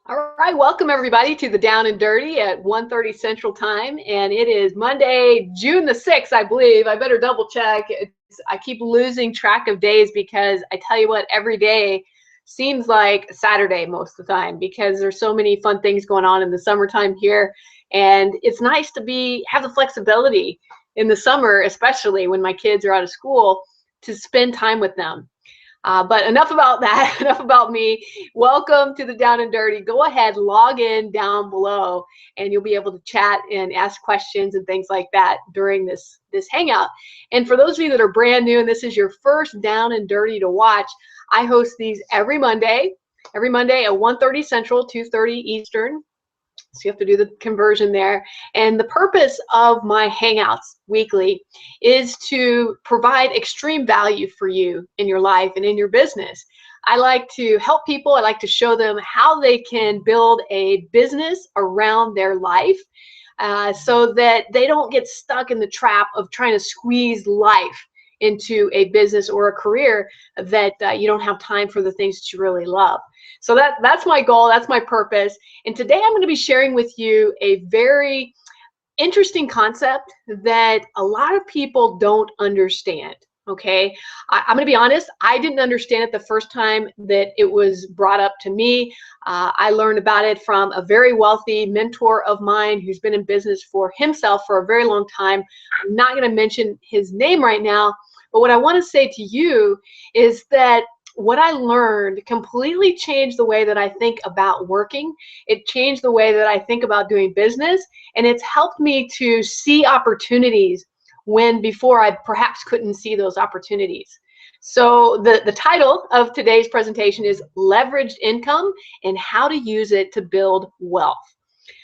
All right, welcome everybody to the Down and Dirty at 1:30 Central Time, and it is Monday, June the 6th, I believe. I better double check. I keep losing track of days because I tell you what, every day seems like Saturday most of the time because there's so many fun things going on in the summertime here, and it's nice to have the flexibility in the summer, especially when my kids are out of school, to spend time with them. But enough about that, enough about me. Welcome to the Down and Dirty. Go ahead, log in down below, and you'll be able to chat and ask questions and things like that during this hangout. And for those of you that are brand new and this is your first Down and Dirty to watch, I host these every Monday at 1:30 Central, 2:30 Eastern. So you have to do the conversion there. And the purpose of my Hangouts weekly is to provide extreme value for you in your life and in your business. I like to help people. I like to show them how they can build a business around their life so that they don't get stuck in the trap of trying to squeeze life into a business or a career that you don't have time for the things that you really love. So that's my goal, that's my purpose. And today I'm going to be sharing with you a very interesting concept that a lot of people don't understand. Okay, I'm going to be honest, I didn't understand it the first time that it was brought up to me. I learned about it from a very wealthy mentor of mine who's been in business for himself for a very long time. I'm not going to mention his name right now, but what I want to say to you is that what I learned completely changed the way that I think about working. It changed the way that I think about doing business, and it's helped me to see opportunities when before I perhaps couldn't see those opportunities. So the title of today's presentation is Leveraged Income and How to Use It to Build Wealth.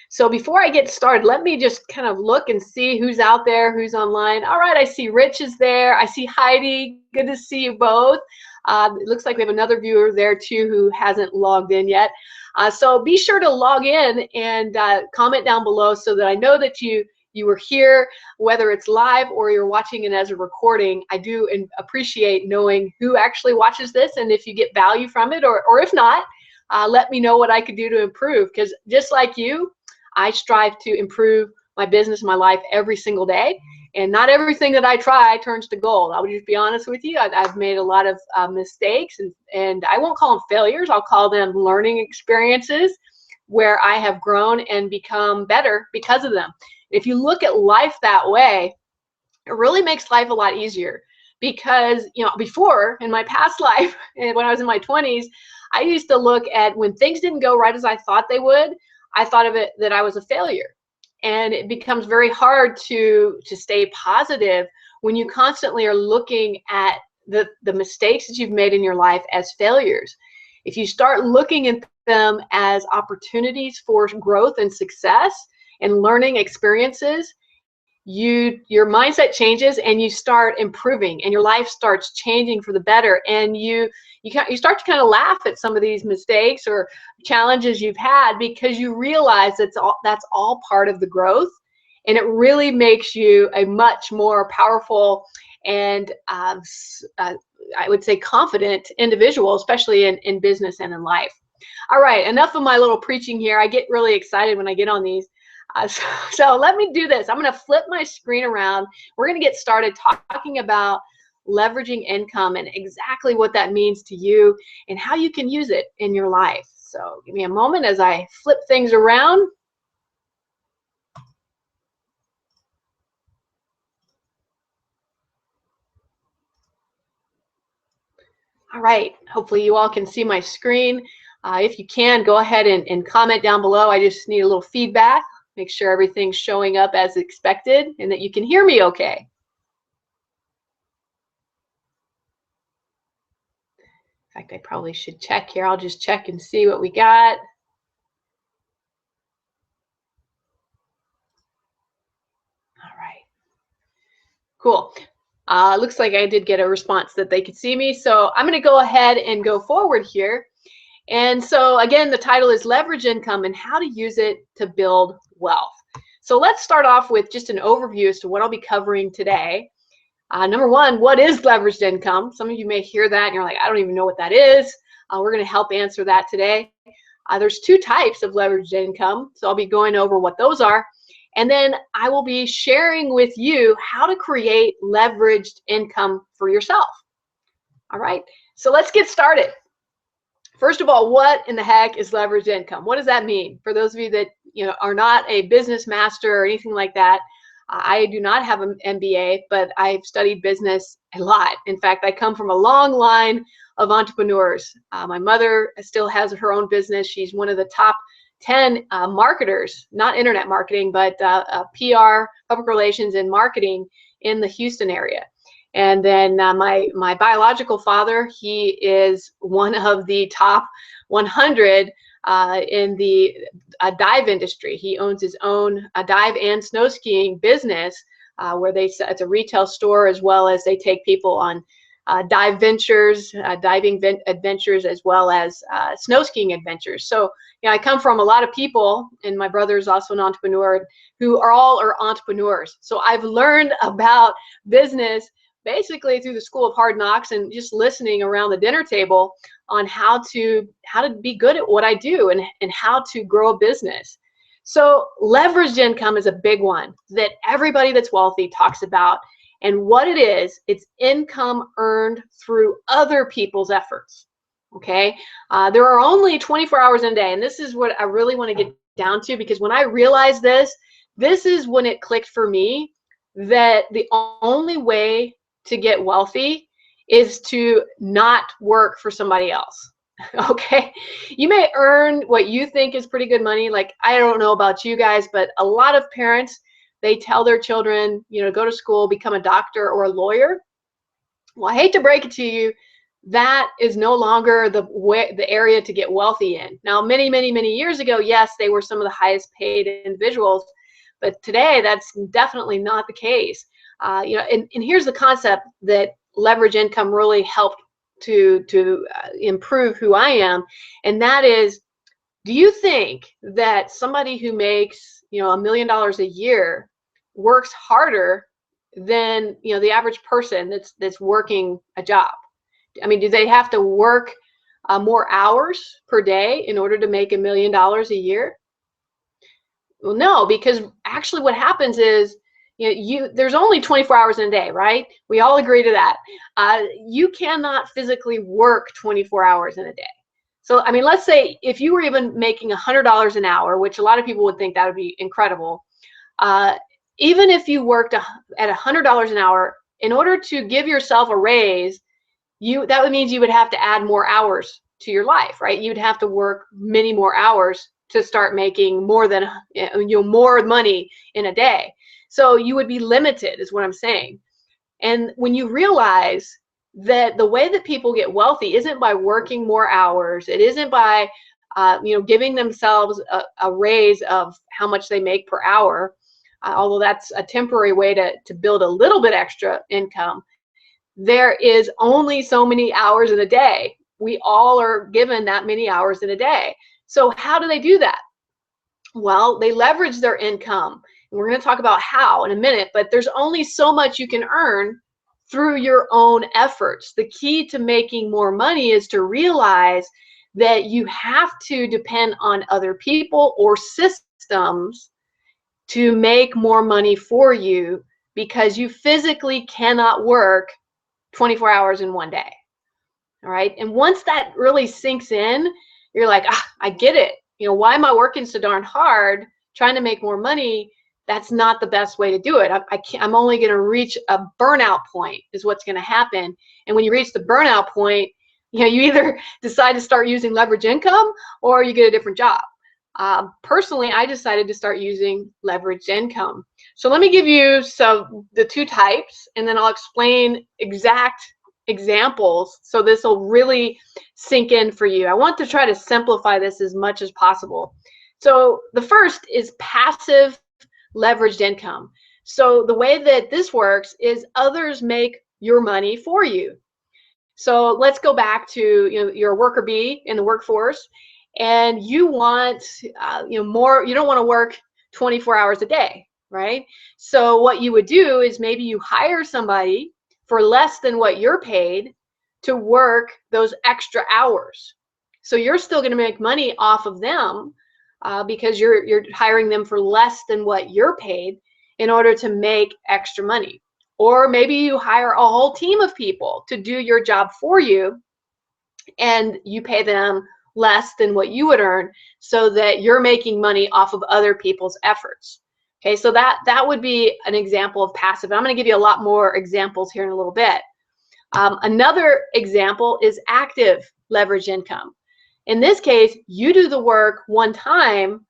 So before I get started, let me just kind of look and see who's out there, who's online. All right, I see Rich is there. I see Heidi. Good to see you both. It looks like we have another viewer there too who hasn't logged in yet. So be sure to log in and comment down below so that I know that you were here, whether it's live or you're watching it as a recording. I do appreciate knowing who actually watches this and if you get value from it, or if not, let me know what I could do to improve, because just like you, I strive to improve my business, my life every single day. And not everything that I try turns to gold. I would just be honest with you. I've made a lot of mistakes, and I won't call them failures. I'll call them learning experiences where I have grown and become better because of them. If you look at life that way, it really makes life a lot easier. Because, you know, before, in my past life, and when I was in my 20s, I used to look at when things didn't go right as I thought they would, I thought of it that I was a failure. And it becomes very hard to stay positive when you constantly are looking at the mistakes that you've made in your life as failures. If you start looking at them as opportunities for growth and success and learning experiences, your mindset changes and you start improving and your life starts changing for the better, and you start to kind of laugh at some of these mistakes or challenges you've had because you realize that's all part of the growth, and it really makes you a much more powerful and I would say confident individual, especially in business and in life. All right, enough of my little preaching here. I get really excited when I get on these. So let me do this. I'm going to flip my screen around. We're going to get started talking about leveraging income and exactly what that means to you and how you can use it in your life. So give me a moment as I flip things around. All right, hopefully you all can see my screen. If you can, go ahead and comment down below. I just need a little feedback. Make sure everything's showing up as expected and that you can hear me okay. In fact, I probably should check here. I'll just check and see what we got. All right. Cool. Looks like I did get a response that they could see me. So I'm going to go ahead and go forward here. And so again, the title is Leverage Income and How to Use It to Build Wealth. So let's start off with just an overview as to what I'll be covering today. Number one, what is leveraged income? Some of you may hear that and you're like, I don't even know what that is. We're going to help answer that today. There's two types of leveraged income, so I'll be going over what those are. And then I will be sharing with you how to create leveraged income for yourself. All right, so let's get started. First of all, what in the heck is leveraged income? What does that mean? For those of you that are not a business master or anything like that, I do not have an MBA, but I've studied business a lot. In fact, I come from a long line of entrepreneurs. My mother still has her own business. She's one of the top 10 marketers, not internet marketing, but PR, public relations, and marketing in the Houston area. And then my biological father, he is one of the top 100 in the dive industry. He owns his own dive and snow skiing business, where it's a retail store, as well as they take people on dive ventures, diving adventures, as well as snow skiing adventures. So I come from a lot of people, and my brother is also an entrepreneur, who are all entrepreneurs. So I've learned about business basically through the School of Hard Knocks and just listening around the dinner table on how to be good at what I do and how to grow a business. So leveraged income is a big one that everybody that's wealthy talks about. And what it is, it's income earned through other people's efforts. Okay, there are only 24 hours in a day, and this is what I really want to get down to, because when I realized this is when it clicked for me that the only way to get wealthy is to not work for somebody else. Okay, you may earn what you think is pretty good money. Like, I don't know about you guys, but a lot of parents, they tell their children, go to school, become a doctor or a lawyer. Well, I hate to break it to you, that is no longer the area to get wealthy in. Now, many, many, many years ago, yes, they were some of the highest paid individuals, but today that's definitely not the case. And here's the concept that leverage income really helped to improve who I am, and that is, do you think that somebody who makes $1 million a year works harder than the average person that's working a job? I mean, do they have to work more hours per day in order to make $1 million a year? Well, no, because actually what happens is, there's only 24 hours in a day, right? We all agree to that. You cannot physically work 24 hours in a day. So, I mean, let's say if you were even making $100 an hour, which a lot of people would think that would be incredible. Even if you worked at $100 an hour, in order to give yourself a raise, that would mean you would have to add more hours to your life, right? You'd have to work many more hours to start making more than more money in a day. So you would be limited, is what I'm saying. And when you realize that the way that people get wealthy isn't by working more hours, it isn't by giving themselves a raise of how much they make per hour, although that's a temporary way to build a little bit extra income. There is only so many hours in a day. We all are given that many hours in a day. So how do they do that? Well, they leverage their income. And we're going to talk about how in a minute, but there's only so much you can earn through your own efforts. The key to making more money is to realize that you have to depend on other people or systems to make more money for you, because you physically cannot work 24 hours in one day. All right. And once that really sinks in, you're like, I get it. Why am I working so darn hard trying to make more money? That's not the best way to do it. I'm only going to reach a burnout point is what's going to happen. And when you reach the burnout point, you either decide to start using leverage income or you get a different job. Personally, I decided to start using leveraged income. So let me give you the two types, and then I'll explain exact examples so this will really sink in for you. I want to try to simplify this as much as possible. So the first is passive leveraged income. So the way that this works is others make your money for you. So let's go back to you're a worker bee in the workforce, and you want more. You don't want to work 24 hours a day, right? So what you would do is maybe you hire somebody for less than what you're paid to work those extra hours. So you're still going to make money off of them because you're hiring them for less than what you're paid in order to make extra money. Or maybe you hire a whole team of people to do your job for you, and you pay them less than what you would earn, so that you're making money off of other people's efforts. Okay, so that would be an example of passive. I'm going to give you a lot more examples here in a little bit. Another example is active leverage income. In this case, you do the work one time,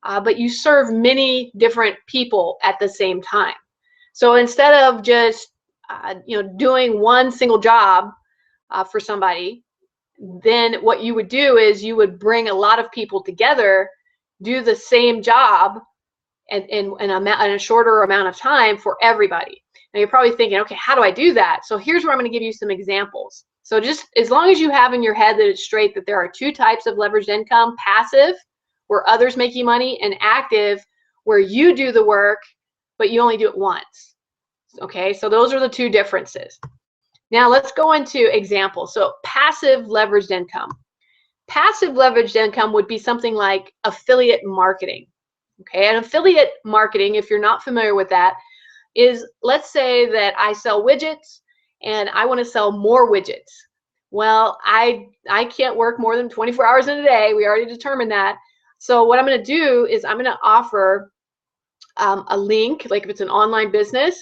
but you serve many different people at the same time. So instead of just doing one single job for somebody, then what you would do is you would bring a lot of people together, do the same job in a shorter amount of time for everybody. Now you're probably thinking, okay, how do I do that? So here's where I'm going to give you some examples. So just as long as you have in your head that it's straight that there are two types of leveraged income: passive, where others make you money, and active, where you do the work, but you only do it once. Okay, so those are the two differences. Now let's go into examples. So passive leveraged income. Passive leveraged income would be something like affiliate marketing. Okay, and affiliate marketing, if you're not familiar with that, is, let's say that I sell widgets and I want to sell more widgets. Well, I can't work more than 24 hours in a day. We already determined that. So what I'm going to do is I'm going to offer a link, like if it's an online business,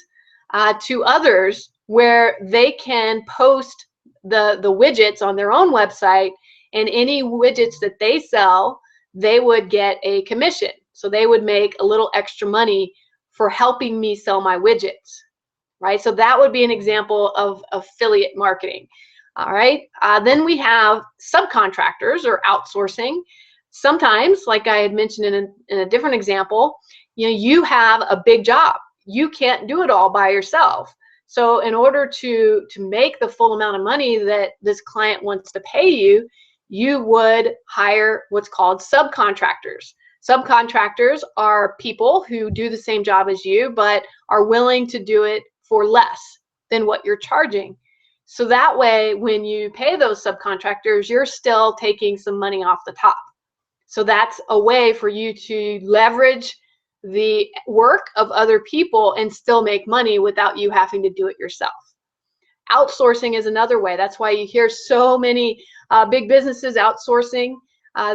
to others where they can post the widgets on their own website, and any widgets that they sell, they would get a commission. So they would make a little extra money for helping me sell my widgets, right? So that would be an example of affiliate marketing. All right. Then we have subcontractors or outsourcing. Sometimes, like I had mentioned in a different example, you have a big job. You can't do it all by yourself. So in order to make the full amount of money that this client wants to pay you, you would hire what's called subcontractors. Subcontractors are people who do the same job as you, but are willing to do it for less than what you're charging. So that way, when you pay those subcontractors, you're still taking some money off the top. So that's a way for you to leverage the work of other people and still make money without you having to do it yourself. Outsourcing is another way. That's why you hear so many big businesses outsourcing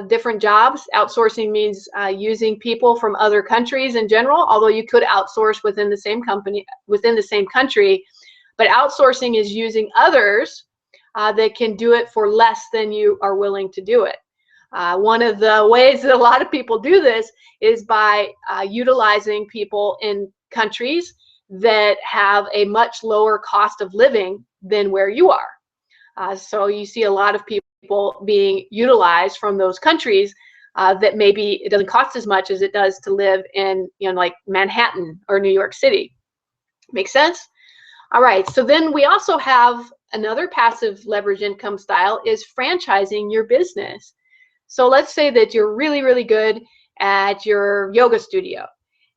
different jobs. Outsourcing means using people from other countries in general, although you could outsource within the same company, within the same country. But outsourcing is using others that can do it for less than you are willing to do it. One of the ways that a lot of people do this is by utilizing people in countries that have a much lower cost of living than where you are. So you see a lot of people being utilized from those countries that maybe it doesn't cost as much as it does to live in, like Manhattan or New York City. Make sense? All right, so then we also have another passive leverage income style is franchising your business. So let's say that you're really, really good at your yoga studio,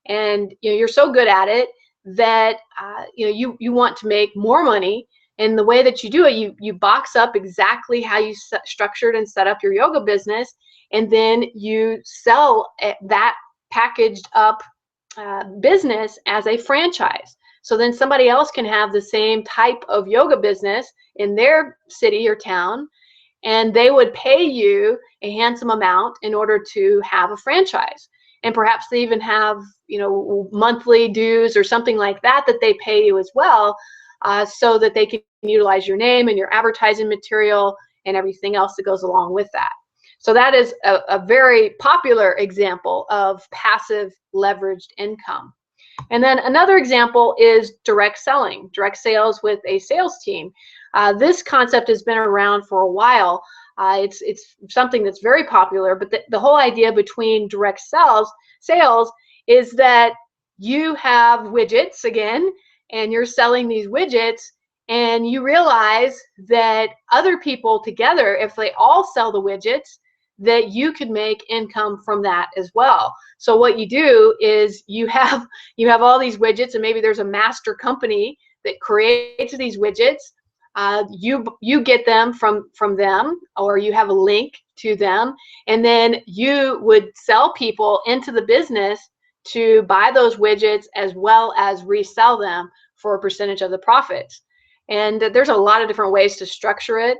and you're so good at it that you want to make more money. And the way that you do it, you box up exactly how you structured and set up your yoga business, and then you sell that packaged up business as a franchise. So then somebody else can have the same type of yoga business in their city or town, and they would pay you a handsome amount in order to have a franchise. And perhaps they even have, monthly dues or something like that they pay you as well, so that they can utilize your name and your advertising material and everything else that goes along with that. So that is a very popular example of passive leveraged income. And then another example is direct selling, direct sales with a sales team. This concept has been around for a while. It's something that's very popular, but the whole idea between direct sales is that you have widgets again, and you're selling these widgets, and you realize that other people together, if they all sell the widgets, that you could make income from that as well. So what you do is you have all these widgets, and maybe there's a master company that creates these widgets, you get them from them, or you have a link to them, and then you would sell people into the business to buy those widgets as well as resell them for a percentage of the profits. And there's a lot of different ways to structure it.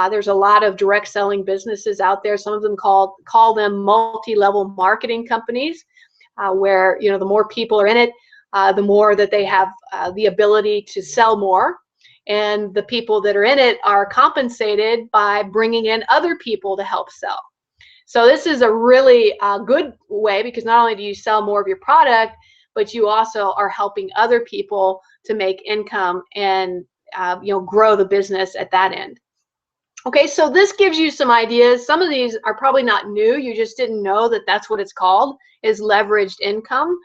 There's a lot of direct selling businesses out there. Some of them call them multi-level marketing companies, where the more people are in it, the more that they have the ability to sell more. And the people that are in it are compensated by bringing in other people to help sell. So this is a really good way, because not only do you sell more of your product, but you also are helping other people to make income and grow the business at that end. Okay, so this gives you some ideas. Some of these are probably not new. You just didn't know that that's what it's called, is leveraged income.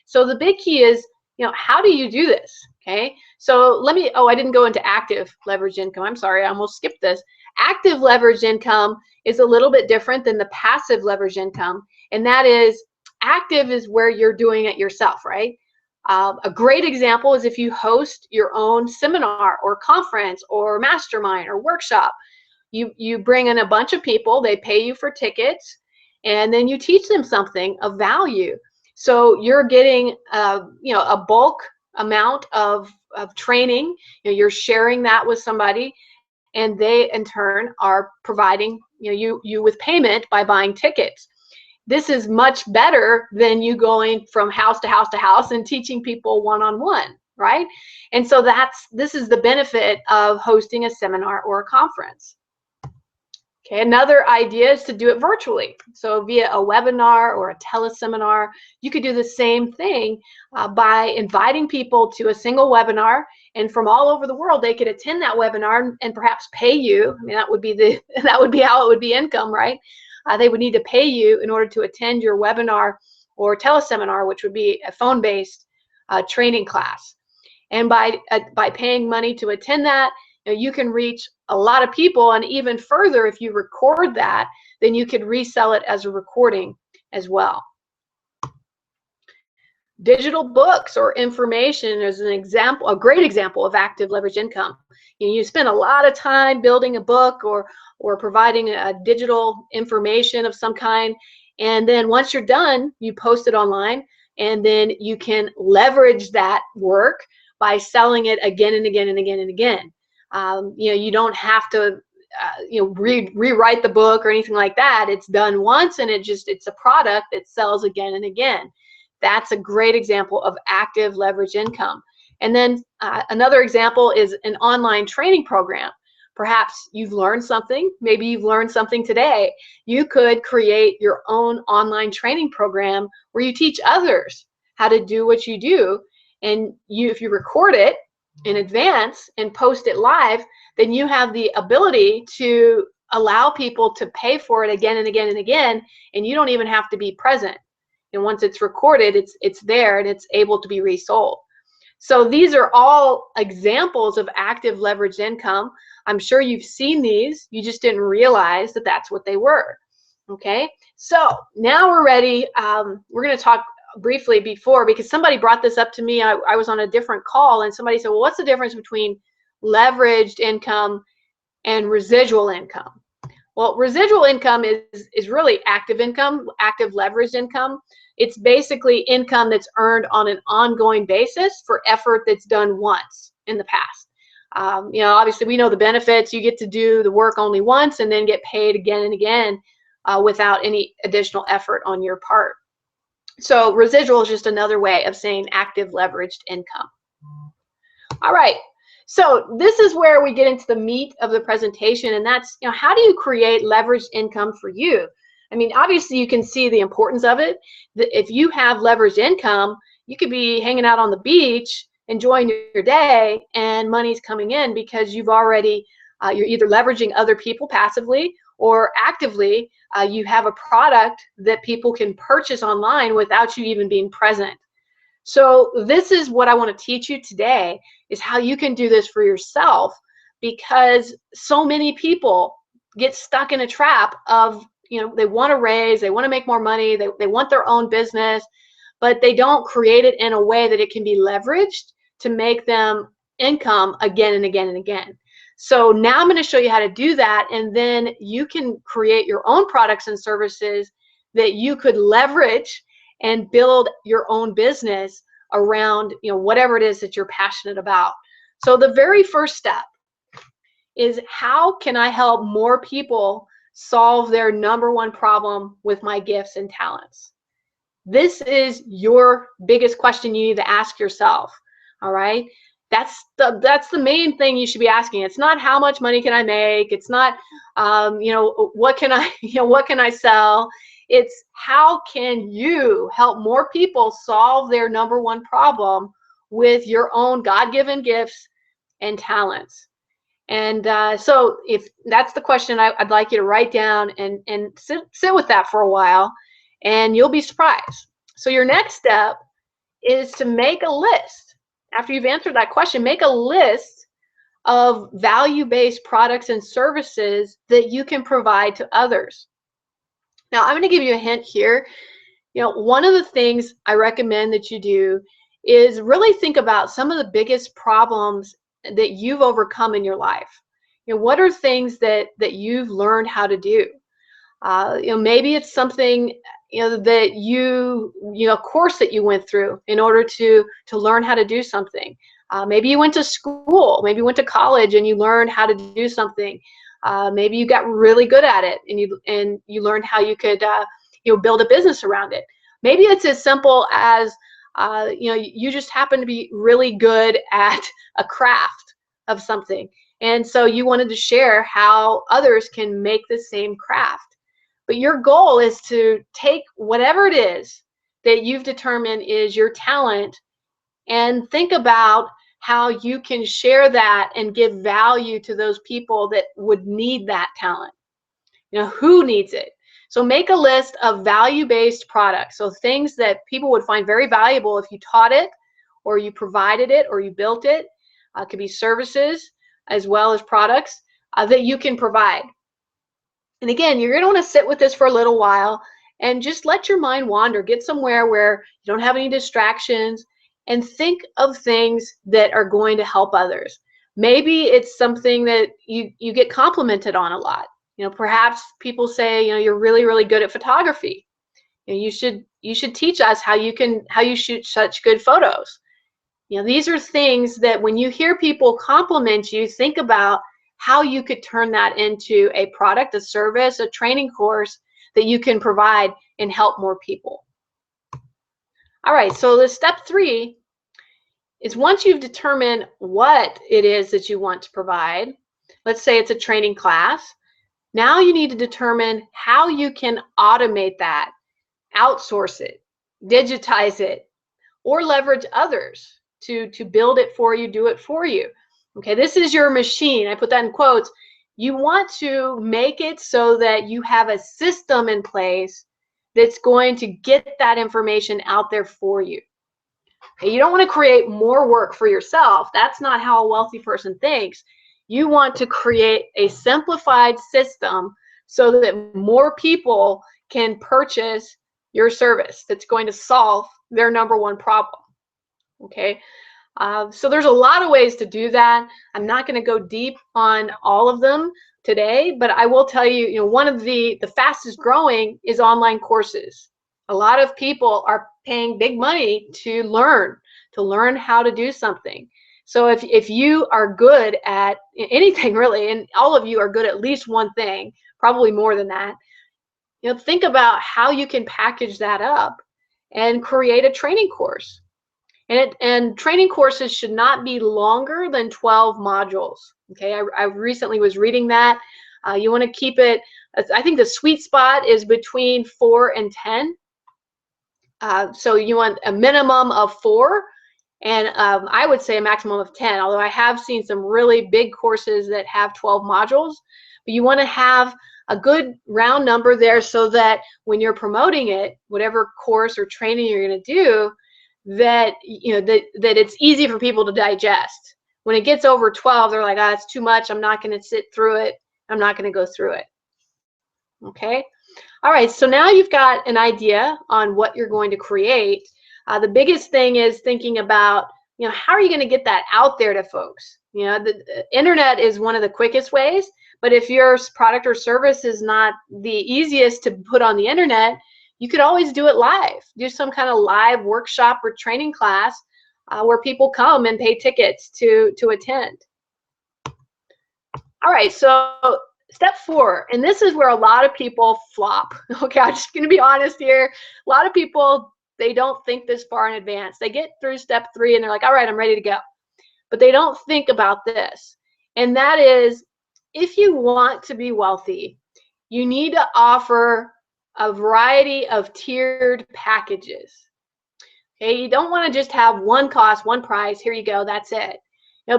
So the big key is, how do you do this? Okay, so I didn't go into active leveraged income. I'm sorry, I almost skipped this. Active leveraged income is a little bit different than the passive leveraged income. And that is, active is where you're doing it yourself, right? A great example is if you host your own seminar or conference or mastermind or workshop. You bring in a bunch of people, they pay you for tickets, and then you teach them something of value. So you're getting a bulk amount of training. You're sharing that with somebody, and they in turn are providing you with payment by buying tickets. This is much better than you going from house to house to house and teaching people one-on-one, right? And so this is the benefit of hosting a seminar or a conference. Okay, another idea is to do it virtually. So via a webinar or a teleseminar, you could do the same thing by inviting people to a single webinar, and from all over the world, they could attend that webinar and perhaps pay you. I mean, that would be how it would be income, right? They would need to pay you in order to attend your webinar or teleseminar, which would be a phone-based training class. And by paying money to attend that, you can reach a lot of people, and even further, if you record that, then you could resell it as a recording as well. Digital books or information is a great example of active leverage income. You spend a lot of time building a book or providing a digital information of some kind, and then once you're done, you post it online, and then you can leverage that work by selling it again and again and again and again. You don't have to rewrite the book or anything like that. It's done once, and it's a product that sells again and again. That's a great example of active leverage income. And then another example is an online training program. Perhaps you've learned something. Maybe you've learned something today. You could create your own online training program where you teach others how to do what you do. And if you record it in advance and post it live, then you have the ability to allow people to pay for it again and again and again, and you don't even have to be present. And once it's recorded, it's there and it's able to be resold. So these are all examples of active leveraged income. I'm sure you've seen these, you just didn't realize that that's what they were. Okay, so now we're ready. We're going to talk briefly before, because somebody brought this up to me. I was on a different call, and somebody said, well, what's the difference between leveraged income and residual income? Well, residual income is really active income, active leveraged income. It's basically income that's earned on an ongoing basis for effort that's done once in the past. Obviously we know the benefits. You get to do the work only once and then get paid again and again without any additional effort on your part. So residual is just another way of saying active leveraged income. All right, so this is where we get into the meat of the presentation, and that's, how do you create leveraged income for you? I mean, obviously you can see the importance of it. If you have leveraged income, you could be hanging out on the beach, enjoying your day, and money's coming in because you've already, you're either leveraging other people passively or actively. You have a product that people can purchase online without you even being present. So this is what I want to teach you today, is how you can do this for yourself, because so many people get stuck in a trap of, they want to raise, they want to make more money, they want their own business, but they don't create it in a way that it can be leveraged to make them income again and again and again. So now I'm going to show you how to do that, and then you can create your own products and services that you could leverage and build your own business around, whatever it is that you're passionate about. So the very first step is, how can I help more people solve their number one problem with my gifts and talents? This is your biggest question you need to ask yourself. All right, that's the main thing you should be asking. It's not how much money can I make. It's not what can I what can I sell. It's how can you help more people solve their number one problem with your own God-given gifts and talents. And so if that's the question, I'd like you to write down and sit with that for a while, and you'll be surprised. So your next step is to make a list. After you've answered that question, make a list of value-based products and services that you can provide to others. Now, I'm going to give you a hint here. One of the things I recommend that you do is really think about some of the biggest problems that you've overcome in your life. What are things that you've learned how to do? Maybe it's something that a course that you went through in order to learn how to do something. Maybe you went to school, maybe you went to college and you learned how to do something. Maybe you got really good at it and you learned how you could build a business around it. Maybe it's as simple as you just happen to be really good at a craft of something, and so you wanted to share how others can make the same craft. But your goal is to take whatever it is that you've determined is your talent and think about how you can share that and give value to those people that would need that talent. Who needs it? So make a list of value-based products. So things that people would find very valuable if you taught it, or you provided it, or you built it. It could be services as well as products that you can provide. And again, you're going to want to sit with this for a little while and just let your mind wander. Get somewhere where you don't have any distractions and think of things that are going to help others. Maybe it's something that you get complimented on a lot. Perhaps people say, you're really, really good at photography. You should teach us how you shoot such good photos. These are things that when you hear people compliment you, think about how you could turn that into a product, a service, a training course that you can provide and help more people. All right, so the step 3 is, once you've determined what it is that you want to provide, let's say it's a training class, now you need to determine how you can automate that, outsource it, digitize it, or leverage others to build it for you, do it for you. Okay, this is your machine. I put that in quotes. You want to make it so that you have a system in place that's going to get that information out there for you. Okay, you don't want to create more work for yourself. That's not how a wealthy person thinks. You want to create a simplified system so that more people can purchase your service that's going to solve their number one problem. Okay, so there's a lot of ways to do that. I'm not going to go deep on all of them today, but I will tell you, one of the fastest growing is online courses. A lot of people are paying big money to learn how to do something. So if you are good at anything really, and all of you are good at least one thing, probably more than that, think about how you can package that up and create a training course. And training courses should not be longer than 12 modules. Okay, I recently was reading that. You want to keep it, I think the sweet spot is between 4 and 10. So you want a minimum of 4, and I would say a maximum of 10, although I have seen some really big courses that have 12 modules. But you want to have a good round number there so that when you're promoting it, whatever course or training you're going to do, that that it's easy for people to digest. When it gets over 12, they're like, it's too much. I'm not going to sit through it. I'm not going to go through it. Okay. All right. So now you've got an idea on what you're going to create. The biggest thing is thinking about how are you going to get that out there to folks? The internet is one of the quickest ways, but if your product or service is not the easiest to put on the internet, you could always do it live. Do some kind of live workshop or training class where people come and pay tickets to attend. All right, so step 4, and this is where a lot of people flop. Okay, I'm just going to be honest here. A lot of people, they don't think this far in advance. They get through step 3 and they're like, all right, I'm ready to go. But they don't think about this. And that is, if you want to be wealthy, you need to offer a variety of tiered packages. Okay, you don't want to just have one cost, one price, here you go, that's it.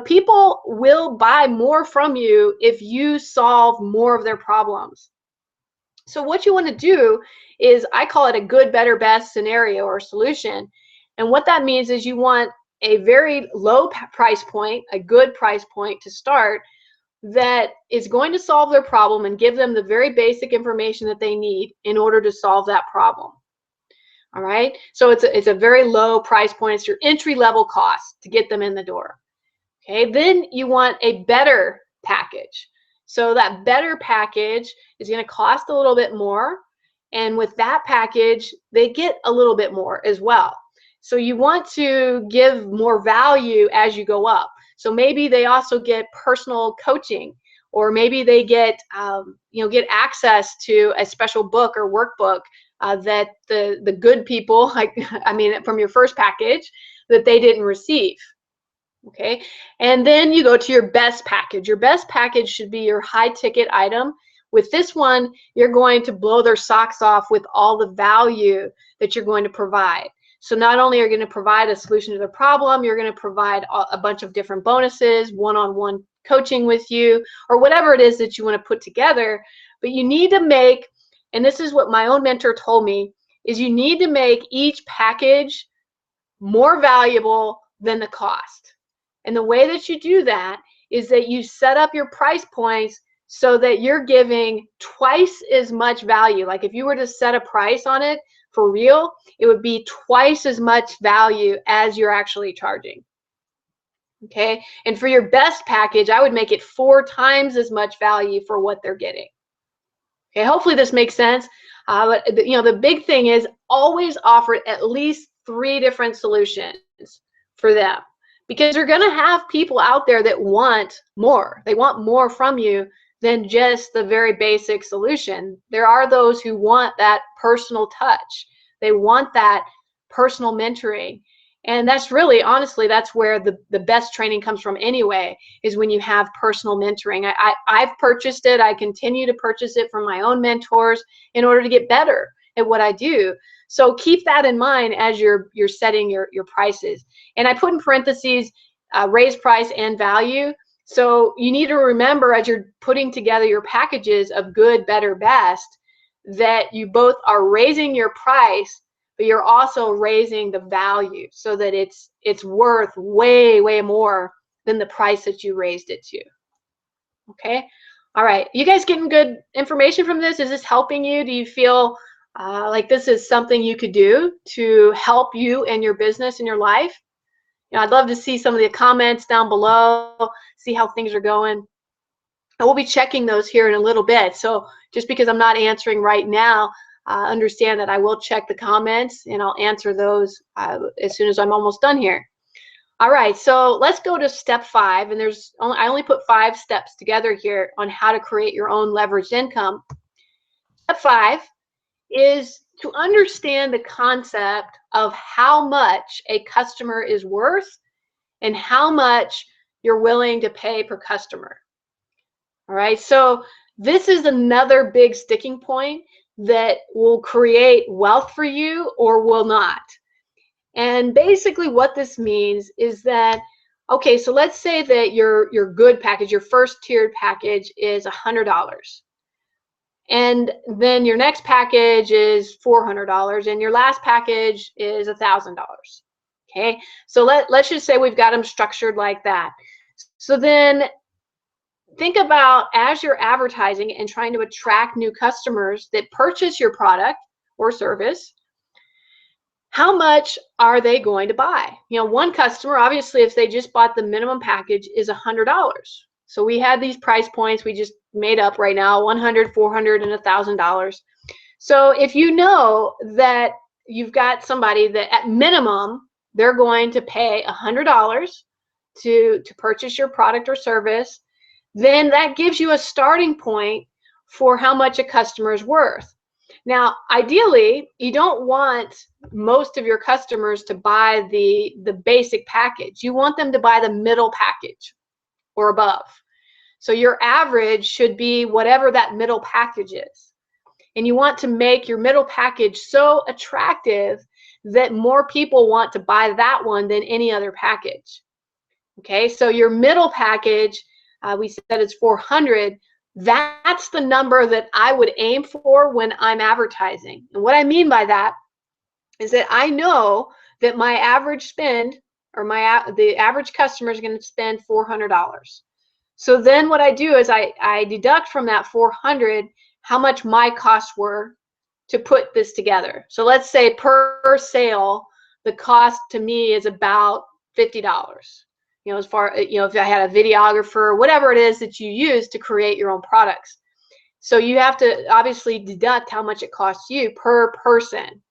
People will buy more from you if you solve more of their problems. So what you want to do is, I call it a good, better, best scenario or solution. And what that means is you want a very low price point, a good price point to start, that is going to solve their problem and give them the very basic information that they need in order to solve that problem. All right, so it's a very low price point. It's your entry level cost to get them in the door. Okay, then you want a better package. So that better package is going to cost a little bit more, and with that package, they get a little bit more as well. So you want to give more value as you go up. So maybe they also get personal coaching, or maybe they get get access to a special book or workbook that the good people, from your first package, that they didn't receive. Okay, and then you go to your best package. Your best package should be your high ticket item. With this one, you're going to blow their socks off with all the value that you're going to provide. So not only are you going to provide a solution to the problem, you're going to provide a bunch of different bonuses, one-on-one coaching with you, or whatever it is that you want to put together. But you need to make, and this is what my own mentor told me, is you need to make each package more valuable than the cost. And the way that you do that is that you set up your price points so that you're giving twice as much value. Like if you were to set a price on it for real, it would be twice as much value as you're actually charging. Okay, and for your best package, I would make it 4 times as much value for what they're getting. Okay, hopefully this makes sense. But the big thing is always offer at least 3 different solutions for them, because you're going to have people out there that want more. They want more from you than just the very basic solution. There are those who want that personal touch. They want that personal mentoring. And that's really, honestly, that's where the best training comes from anyway, is when you have personal mentoring. I've purchased it. I continue to purchase it from my own mentors in order to get better at what I do. So keep that in mind as you're setting your prices. And I put in parentheses, raise price and value. So you need to remember, as you're putting together your packages of good, better, best, that you both are raising your price, but you're also raising the value so that it's worth way, way more than the price that you raised it to. Okay? All right. You guys getting good information from this? Is this helping you? Do you feel like this is something you could do to help you and your business and your life? I'd love to see some of the comments down below, see how things are going. And we'll be checking those here in a little bit. So just because I'm not answering right now, understand that I will check the comments and I'll answer those as soon as I'm almost done here. All right, so let's go to step 5. And I only put 5 steps together here on how to create your own leveraged income. Step 5 is to understand the concept of how much a customer is worth and how much you're willing to pay per customer. All right, so this is another big sticking point that will create wealth for you or will not. And basically what this means is that, okay, so let's say that your good package, your first tiered package is $100. And then your next package is $400, and your last package is $1,000. Okay, so let's just say we've got them structured like that. So then think about, as you're advertising and trying to attract new customers that purchase your product or service, how much are they going to buy? One customer, obviously, if they just bought the minimum package, is $100. So we had these price points we just made up right now, $100, $400, and $1,000. So if you know that you've got somebody that at minimum, they're going to pay $100 to purchase your product or service, then that gives you a starting point for how much a customer is worth. Now, ideally, you don't want most of your customers to buy the basic package. You want them to buy the middle package or above. So your average should be whatever that middle package is. And you want to make your middle package so attractive that more people want to buy that one than any other package. Okay, so your middle package, we said it's 400. That's the number that I would aim for when I'm advertising. And what I mean by that is that I know that my average spend, or the average customer is going to spend $400. So then what I do is I deduct from that 400 how much my costs were to put this together. So let's say per sale, the cost to me is about $50. As far, if I had a videographer, whatever it is that you use to create your own products. So you have to obviously deduct how much it costs you per person.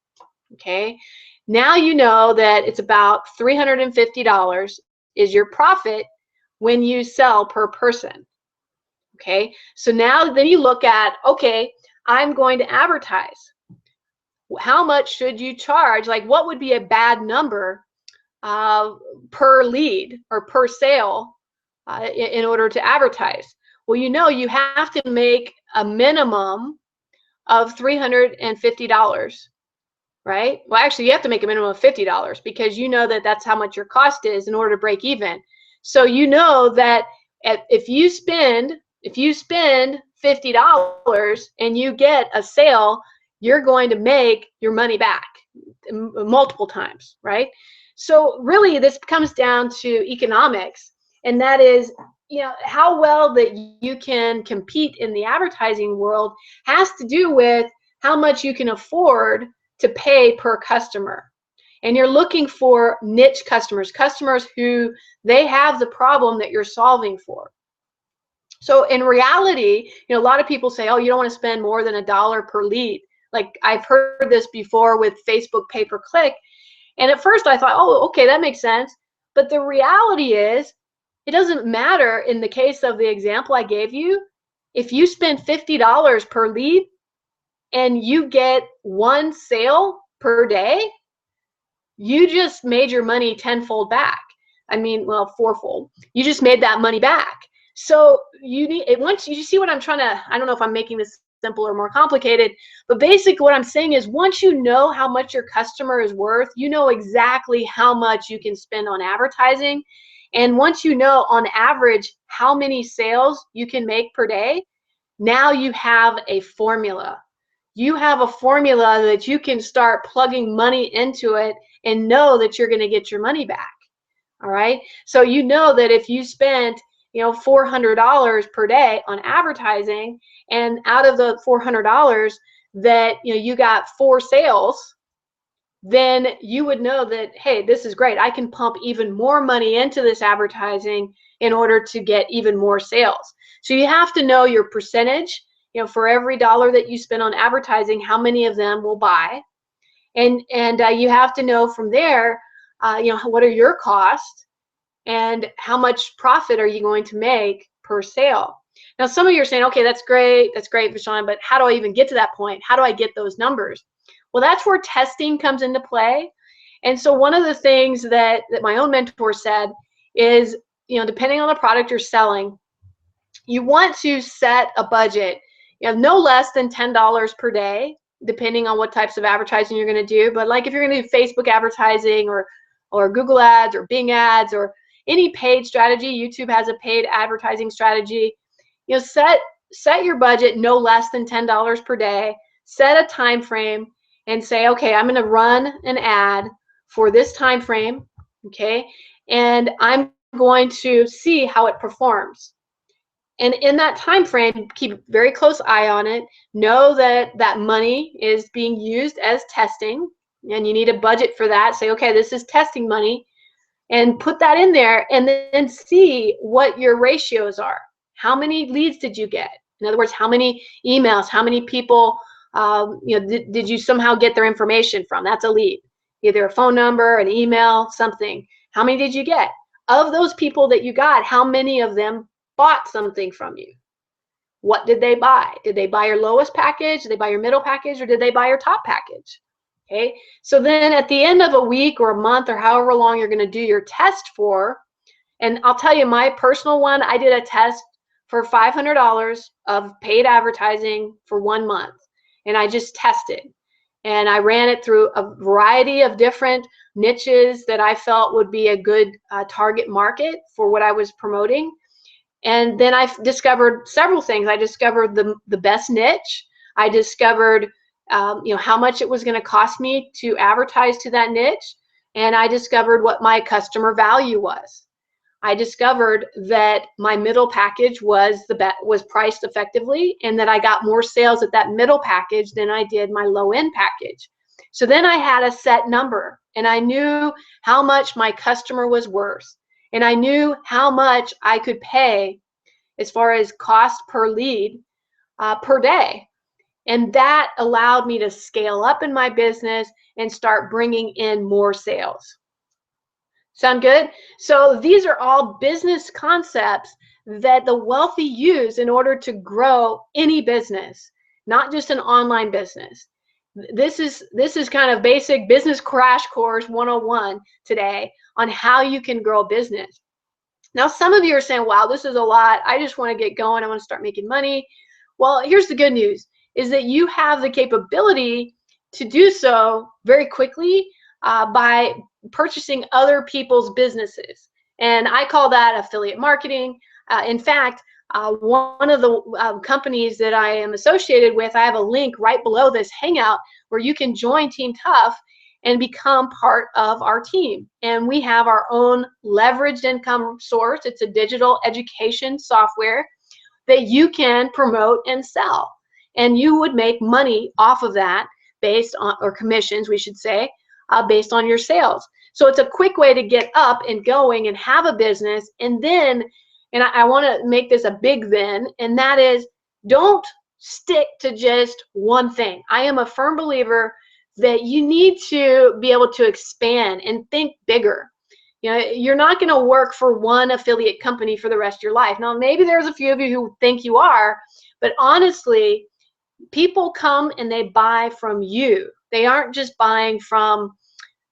Okay. Now you know that it's about $350 is your profit when you sell per person. Okay. So now then you look at, okay, I'm going to advertise. How much should you charge? Like, what would be a bad number per lead or per sale in order to advertise? Well, you have to make a minimum of $350, right? Well, actually, you have to make a minimum of $50 because you know that that's how much your cost is in order to break even. So you know that if you spend $50 and you get a sale, you're going to make your money back multiple times, right? So really, this comes down to economics, and that is, how well that you can compete in the advertising world has to do with how much you can afford to pay per customer. And you're looking for niche customers who they have the problem that you're solving for. So in reality, a lot of people say, oh, you don't want to spend more than $1 per lead. Like, I've heard this before with Facebook pay-per-click. And at first I thought, oh, okay, that makes sense. But the reality is, it doesn't matter in the case of the example I gave you. If you spend $50 per lead and you get one sale per day, you just made your money tenfold back. I mean, well, fourfold. You just made that money back. So you need it. Once you see what I'm trying to, I don't know if I'm making this simple or more complicated, but basically what I'm saying is, once you know how much your customer is worth, you know exactly how much you can spend on advertising. And once you know on average how many sales you can make per day, now you have a formula. You have a formula that you can start plugging money into it and know that you're going to get your money back. All right. So you know that if you spent $400 per day on advertising, and out of the $400 that you got 4 sales, then you would know that, hey, this is great. I can pump even more money into this advertising in order to get even more sales. So you have to know your percentage, for every dollar that you spend on advertising, how many of them will buy, and you have to know from there, what are your costs and how much profit are you going to make per sale. Now, some of you are saying, okay, that's great, Vashon, but how do I even get to that point? How do I get those numbers? Well, that's where testing comes into play. And so one of the things that my own mentor said is, depending on the product you're selling, you want to set a budget, no less than $10 per day, depending on what types of advertising you're going to do. But like if you're going to do Facebook advertising or Google ads or Bing ads or any paid strategy, YouTube has a paid advertising strategy, set your budget no less than $10 per day, set a time frame, and say, okay, I'm going to run an ad for this time frame, okay, and I'm going to see how it performs. And in that time frame, keep a very close eye on it. Know that that money is being used as testing, and you need a budget for that. Say, okay, this is testing money, and put that in there, and then see what your ratios are. How many leads did you get? In other words, how many emails, how many people did you somehow get their information from? That's a lead. Either a phone number, an email, something. How many did you get? Of those people that you got, how many of them bought something from you? What did they buy? Did they buy your lowest package? Did they buy your middle package? Or did they buy your top package? Okay, so then at the end of a week or a month or however long you're going to do your test for, and I'll tell you my personal one, I did a test for $500 of paid advertising for 1 month, and I just tested. And I ran it through a variety of different niches that I felt would be a good target market for what I was promoting. And then I discovered several things. I discovered the best niche. I discovered how much it was going to cost me to advertise to that niche. And I discovered what my customer value was. I discovered that my middle package was priced effectively, and that I got more sales at that middle package than I did my low end package. So then I had a set number, and I knew how much my customer was worth, and I knew how much I could pay as far as cost per lead per day. And that allowed me to scale up in my business and start bringing in more sales. Sound good? So these are all business concepts that the wealthy use in order to grow any business, not just an online business. This is kind of basic business crash course 101 today on how you can grow a business. Now, some of you are saying, wow, this is a lot. I just want to get going. I want to start making money. Well, here's the good news, is that you have the capability to do so very quickly by purchasing other people's businesses. And I call that affiliate marketing. In fact, one of the companies that I am associated with, I have a link right below this Hangout where you can join Team Tough and become part of our team. And we have our own leveraged income source. It's a digital education software that you can promote and sell. And you would make money off of that based on, or commissions, we should say, based on your sales. So it's a quick way to get up and going and have a business. And then, and I want to make this a big then, and that is, don't stick to just one thing. I am a firm believer that you need to be able to expand and think bigger. You know, you're not going to work for one affiliate company for the rest of your life. Now, maybe there's a few of you who think you are, but honestly, people come and they buy from you. They aren't just buying from,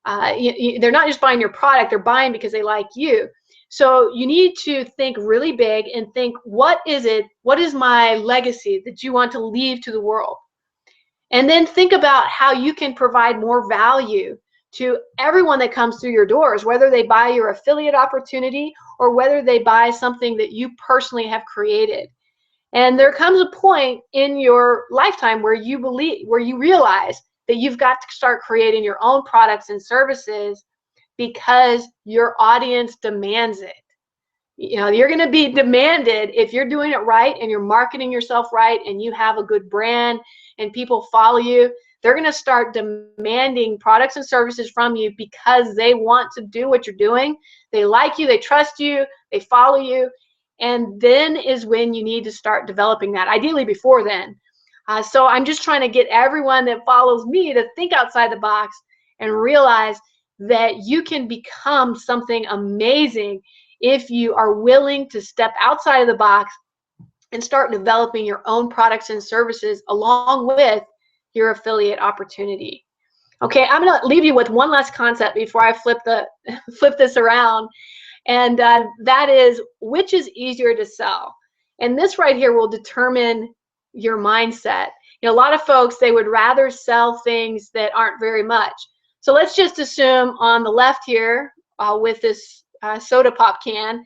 they're not just buying your product, they're buying because they like you. So you need to think really big and think, what is my legacy that you want to leave to the world? And then think about how you can provide more value to everyone that comes through your doors, whether they buy your affiliate opportunity or whether they buy something that you personally have created. And there comes a point in your lifetime where you realize that you've got to start creating your own products and services because your audience demands it. You know, you're going to be demanded if you're doing it right and you're marketing yourself right and you have a good brand and people follow you. They're going to start demanding products and services from you because they want to do what you're doing. They like you, they trust you, they follow you. And then is when you need to start developing that, ideally before then. So I'm just trying to get everyone that follows me to think outside the box and realize that you can become something amazing if you are willing to step outside of the box and start developing your own products and services along with your affiliate opportunity. Okay, I'm going to leave you with one last concept before I flip this around. And that is, which is easier to sell? And this right here will determine your mindset. You know, a lot of folks, they would rather sell things that aren't very much. So let's just assume on the left here with this soda pop can,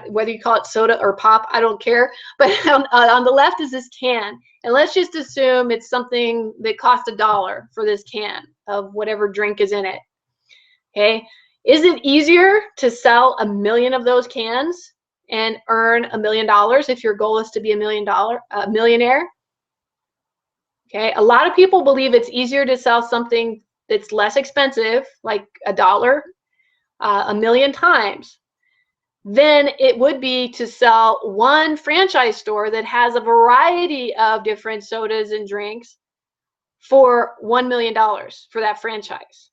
whether you call it soda or pop, I don't care. But on the left is this can. And let's just assume it's something that costs $1 for this can of whatever drink is in it. Okay. Is it easier to sell 1 million of those cans and earn $1 million if your goal is to be a millionaire? Okay, a lot of people believe it's easier to sell something that's less expensive, like $1, a million times, than it would be to sell one franchise store that has a variety of different sodas and drinks for $1 million for that franchise.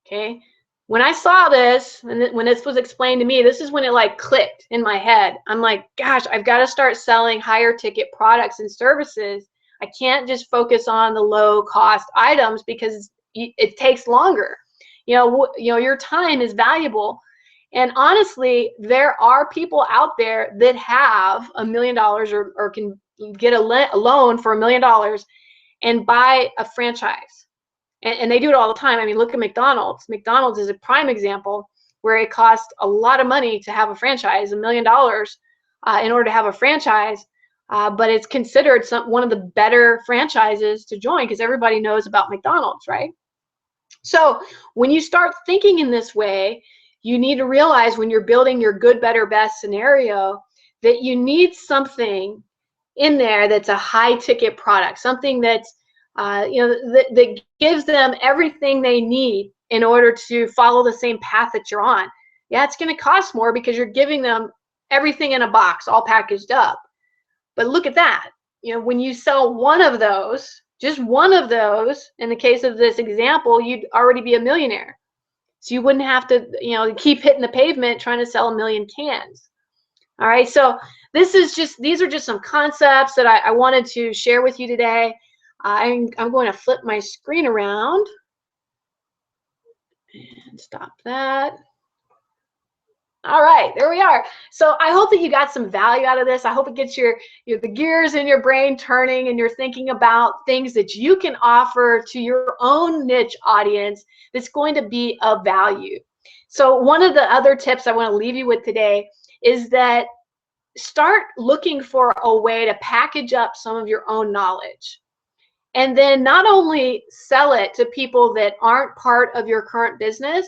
Okay. When I saw this, and when this was explained to me, this is when it like clicked in my head. I'm like, gosh, I've got to start selling higher ticket products and services. I can't just focus on the low cost items because it takes longer. Your time is valuable. And honestly, there are people out there that have $1 million or can get a loan for $1 million and buy a franchise. And they do it all the time. I mean, look at McDonald's. McDonald's is a prime example where it costs a lot of money to have a franchise, $1 million in order to have a franchise. But it's considered one of the better franchises to join because everybody knows about McDonald's, right? So when you start thinking in this way, you need to realize when you're building your good, better, best scenario that you need something in there that's a high ticket product, something that's that gives them everything they need in order to follow the same path that you're on. Yeah, it's going to cost more because you're giving them everything in a box, all packaged up. But look at that. When you sell one of those, just one of those, in the case of this example, you'd already be a millionaire. So you wouldn't have to, keep hitting the pavement trying to sell 1 million cans. All right. So these are just some concepts that I wanted to share with you today. I'm going to flip my screen around and stop that. All right, there we are. So I hope that you got some value out of this. I hope it gets the gears in your brain turning and you're thinking about things that you can offer to your own niche audience that's going to be of value. So one of the other tips I want to leave you with today is that start looking for a way to package up some of your own knowledge. And then not only sell it to people that aren't part of your current business,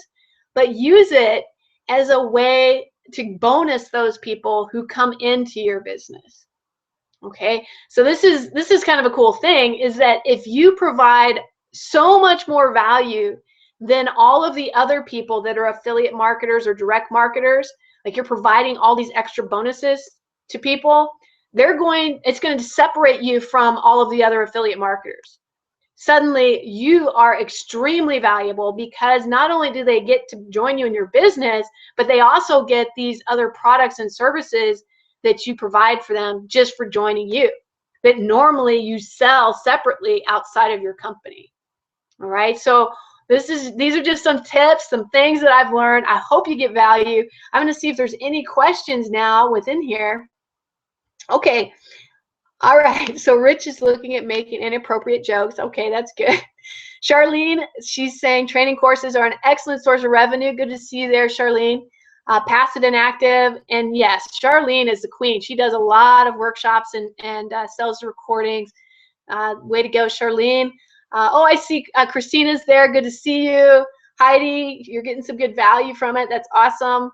but use it as a way to bonus those people who come into your business. Okay, so this is kind of a cool thing, is that if you provide so much more value than all of the other people that are affiliate marketers or direct marketers, like you're providing all these extra bonuses to people, it's going to separate you from all of the other affiliate marketers. Suddenly you are extremely valuable because not only do they get to join you in your business, but they also get these other products and services that you provide for them just for joining you, that normally you sell separately outside of your company. All right, so these are just some tips, some things that I've learned. I hope you get value. I'm going to see if there's any questions now within here. Okay. All right. So Rich is looking at making inappropriate jokes. Okay, that's good. Charlene, she's saying training courses are an excellent source of revenue. Good to see you there, Charlene. Passive and active. And yes, Charlene is the queen. She does a lot of workshops and sells recordings. Way to go, Charlene. Oh, I see Christina's there. Good to see you. Heidi, you're getting some good value from it. That's awesome.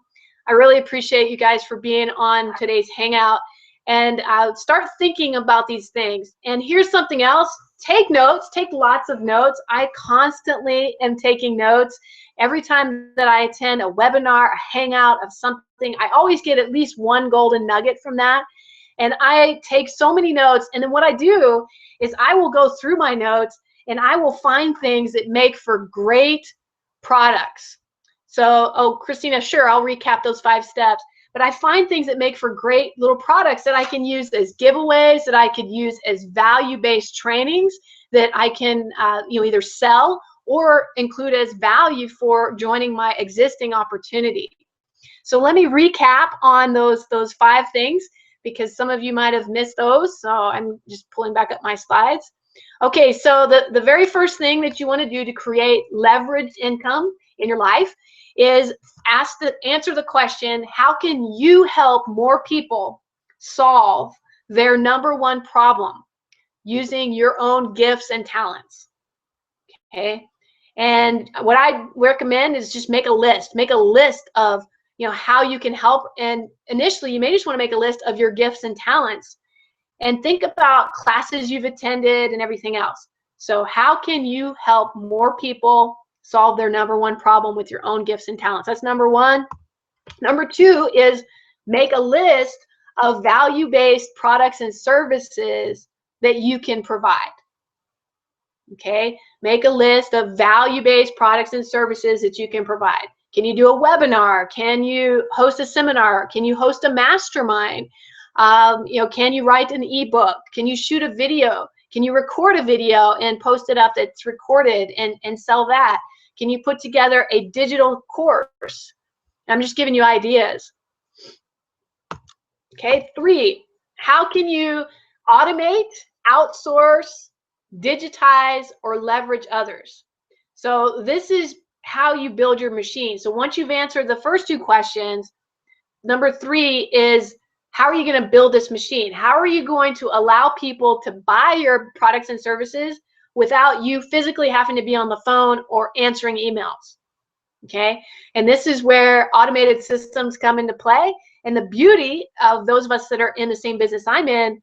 I really appreciate you guys for being on today's Hangout. And start thinking about these things. And here's something else. Take notes. Take lots of notes. I constantly am taking notes. Every time that I attend a webinar, a hangout of something, I always get at least one golden nugget from that. And I take so many notes. And then what I do is I will go through my notes and I will find things that make for great products. So, oh, Christina, sure, I'll recap those 5 steps. But I find things that make for great little products that I can use as giveaways, that I could use as value-based trainings that I can either sell or include as value for joining my existing opportunity. So let me recap on those 5 things because some of you might have missed those. So I'm just pulling back up my slides. Okay, so the very first thing that you want to do to create leveraged income in your life is answer the question, how can you help more people solve their #1 problem using your own gifts and talents? Okay. And what I recommend is just make a list. Make a list of how you can help. And initially, you may just want to make a list of your gifts and talents and think about classes you've attended and everything else. So how can you help more people solve their number one problem with your own gifts and talents? That's number one. Number two is make a list of value-based products and services that you can provide. Okay, make a list of value-based products and services that you can provide. Can you do a webinar? Can you host a seminar? Can you host a mastermind? Can you write an ebook? Can you shoot a video? Can you record a video and post it up that's recorded and sell that? Can you put together a digital course? I'm just giving you ideas. Okay, 3, how can you automate, outsource, digitize, or leverage others? So this is how you build your machine. So once you've answered the first 2 questions, number 3 is, how are you going to build this machine? How are you going to allow people to buy your products and services without you physically having to be on the phone or answering emails? Okay, and this is where automated systems come into play. And the beauty of those of us that are in the same business I'm in,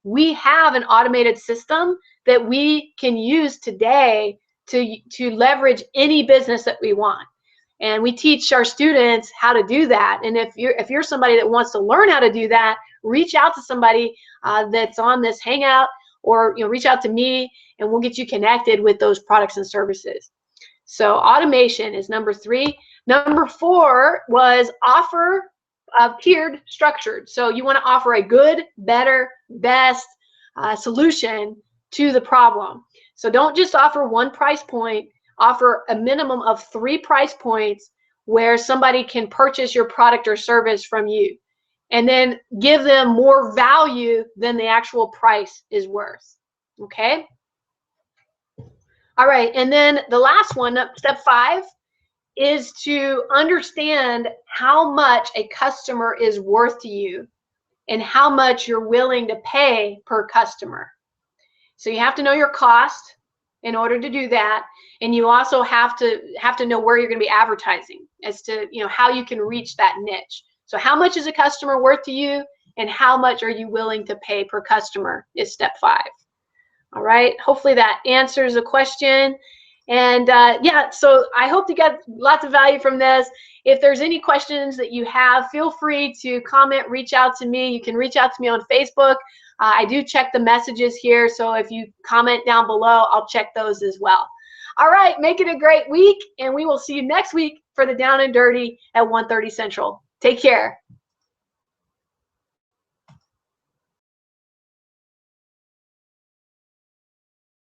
we have an automated system that we can use today to leverage any business that we want. And we teach our students how to do that. And if you're somebody that wants to learn how to do that, reach out to somebody that's on this Hangout, or reach out to me, and we'll get you connected with those products and services. So automation is number 3. Number 4 was offer tiered structured. So you want to offer a good, better, best solution to the problem. So don't just offer one price point. Offer a minimum of 3 price points where somebody can purchase your product or service from you, and then give them more value than the actual price is worth. Okay? All right, and then the last one, step 5, is to understand how much a customer is worth to you and how much you're willing to pay per customer. So you have to know your cost in order to do that, and you also have to know where you're going to be advertising as to how you can reach that niche. So how much is a customer worth to you, and how much are you willing to pay per customer is step 5. All right, hopefully that answers the question. And yeah, so I hope you got lots of value from this. If there's any questions that you have, feel free to comment, reach out to me. You can reach out to me on Facebook. I do check the messages here, so if you comment down below, I'll check those as well. All right, make it a great week, and we will see you next week for the Down and Dirty at 1:30 Central. Take care.